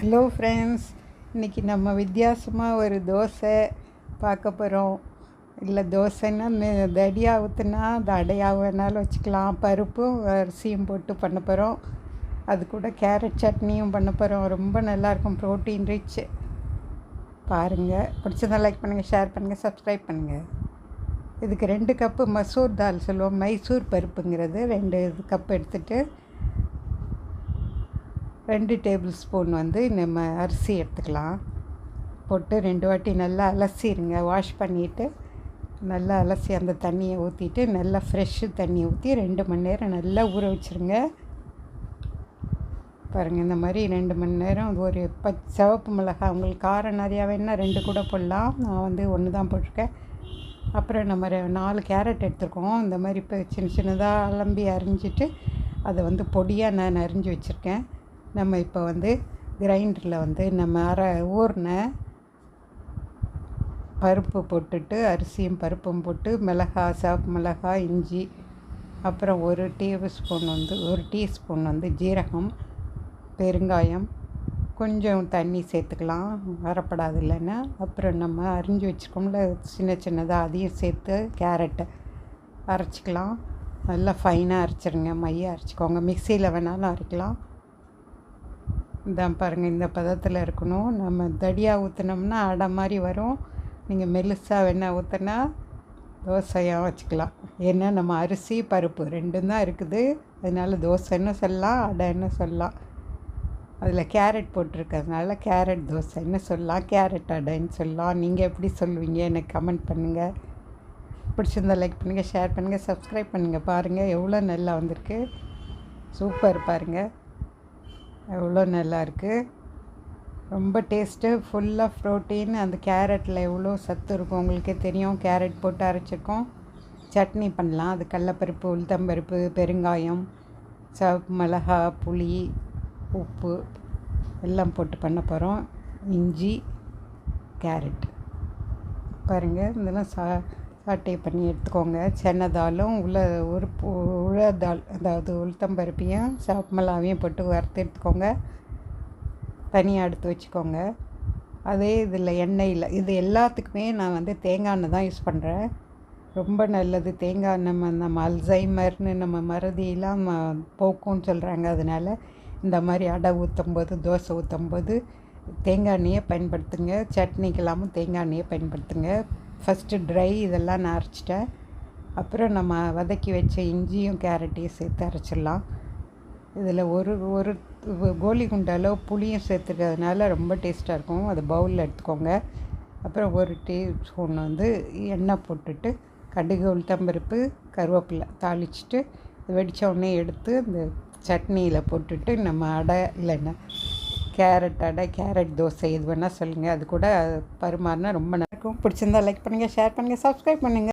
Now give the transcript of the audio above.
Hello friends, இன்றைக்கி நம்ம வித்தியாசமாக ஒரு தோசை பார்க்க போகிறோம். இல்லை தோசைன்னா தடியாக ஊற்றுனா அது அடையாக வேணாலும் வச்சுக்கலாம். பருப்பும் அரிசியும் போட்டு பண்ண போகிறோம். அது கூட கேரட் சட்னியும் பண்ண போகிறோம். ரொம்ப நல்லாயிருக்கும், ப்ரோட்டீன் ரிச். பாருங்கள், பிடிச்சதா லைக் பண்ணுங்கள், ஷேர் பண்ணுங்கள், சப்ஸ்கிரைப் பண்ணுங்கள். இதுக்கு 2 கப்பு மசூர் தால் சொல்லுவோம், மைசூர் பருப்புங்கிறது 2 கப் எடுத்துகிட்டு 2 டேபிள் ஸ்பூன் நம்ம அரிசி எடுத்துக்கலாம். போட்டு 2 வாட்டி நல்லா அலசிடுங்க. வாஷ் பண்ணிவிட்டு நல்லா அலசி அந்த தண்ணியை ஊற்றிட்டு நல்லா ஃப்ரெஷ்ஷு தண்ணி ஊற்றி 2 மணி நேரம் நல்லா ஊற வச்சுருங்க. பாருங்கள், இந்த மாதிரி 2 மணி நேரம். ஒரு சிவப்பு மிளகாய் உங்களுக்கு காரம் நிறையா வேணுன்னா 2 கூட போடலாம். நான் 1 தான் போட்டிருக்கேன். அப்புறம் நம்ம 4 கேரட் எடுத்துருக்கோம். இந்த மாதிரி இப்போ சின்ன சின்னதாக அலம்பி அரிஞ்சிட்டு அதை பொடியாக நான் அரிஞ்சு வச்சுருக்கேன். நம்ம இப்போ கிரைண்டரில் நம்ம ஊறின பருப்பு போட்டுட்டு அரிசியும் பருப்பும் போட்டு மிளகாய், சிவப்பு மிளகாய், இஞ்சி, அப்புறம் 1 டீஸ்பூன் ஜீரகம், பெருங்காயம், கொஞ்சம் தண்ணி சேர்த்துக்கலாம், வரப்படாது இல்லைன்னா. அப்புறம் நம்ம அரிஞ்சு வச்சுருக்கோம்ல சின்ன சின்னதாக, அதையும் சேர்த்து கேரட்டை அரைச்சிக்கலாம். நல்லா ஃபைனாக அரைச்சிருங்க, மையாக அரைச்சிக்கோங்க. மிக்சியில் வேணாலும் அரைக்கலாம். இதான் பாருங்கள், இந்த பதத்தில் இருக்கணும். நம்ம தடியாக ஊற்றினோம்னா அடை மாதிரி வரும். நீங்கள் மெல்லிசாக வேணால் ஊற்றினா தோசையாக வச்சுக்கலாம். ஏன்னா நம்ம அரிசி பருப்பு 2 தான் இருக்குது. அதனால் தோசைன்னு சொல்லலாம், அடைன்னு சொல்லலாம். அதில் கேரட் போட்டிருக்கிறதுனால கேரட் தோசைன்னு சொல்லலாம், கேரட் அடைன்னு சொல்லலாம். நீங்கள் எப்படி சொல்லுவீங்க எனக்கு கமெண்ட் பண்ணுங்கள். பிடிச்சிருந்தா லைக் பண்ணுங்கள், ஷேர் பண்ணுங்கள், சப்ஸ்கிரைப் பண்ணுங்கள். பாருங்கள் எவ்வளோ நல்லா வந்திருக்கு, சூப்பர். பாருங்கள் எவ்வளோ நல்லா இருக்குது, ரொம்ப டேஸ்ட்டு, ஃபுல் ஆஃப் ப்ரோட்டீன். அந்த கேரட்டில் எவ்வளோ சத்து இருக்கும் உங்களுக்கே தெரியும். கேரட் போட்டு அரைச்சிருக்கோம். சட்னி பண்ணலாம். அது கடலப்பருப்பு, உளுத்தம்பருப்பு, பெருங்காயம், சிவப்பு மிளகாய், புளி, உப்பு எல்லாம் போட்டு பண்ண போகிறோம். இஞ்சி, கேரட். பாருங்கள், இதெல்லாம் சாட்டை பண்ணி எடுத்துக்கோங்க. சென்னதாலும் உழதால், அதாவது உளுத்தம்பருப்பையும் சிவப்பு மிளகாவையும் போட்டு வறுத்து எடுத்துக்கோங்க. தனியாக எடுத்து வச்சுக்கோங்க. அதே இதில் எண்ணெயில், இது எல்லாத்துக்குமே நான் தேங்காய் எண்ணெய் தான் யூஸ் பண்ணுறேன். ரொம்ப நல்லது தேங்காய் எண்ணெய். நம்ம அல்சைமர்னு நம்ம மறதியெல்லாம் போக்கும்னு சொல்கிறாங்க. அதனால் இந்த மாதிரி அடை ஊற்றும்போது, தோசை ஊற்றும்போது தேங்காய் எண்ணெயை பயன்படுத்துங்க. சட்னிக்கெல்லாமும் தேங்காய் எண்ணெயை பயன்படுத்துங்க. ஃபஸ்ட்டு ட்ரை இதெல்லாம் நான் அரைச்சிட்டேன். அப்புறம் நம்ம வதக்கி வச்ச இஞ்சியும் கேரட்டையும் சேர்த்து அரைச்சிடலாம். இதில் ஒரு கோலி குண்டு அளவு புளியும் சேர்த்துக்கிறதுனால ரொம்ப டேஸ்ட்டாக இருக்கும். அதை பவுலில் எடுத்துக்கோங்க. அப்புறம் 1 டீஸ்பூன் எண்ணெய் போட்டுட்டு கடுகு, உளுத்தம்பருப்பு, கருவேப்பிலை தாளிச்சிட்டு வெடித்த உடனே எடுத்து இந்த சட்னியில் போட்டுட்டு நம்ம அடை இல்லைன்னா கேரட் அடை, கேரட் தோசை எது வேணால் சொல்லுங்கள், அது கூட பரிமாறினா ரொம்ப நல்லா இருக்கும். பிடிச்சிருந்தா லைக் பண்ணுங்கள், ஷேர் பண்ணுங்கள், சப்ஸ்கிரைப் பண்ணுங்கள்.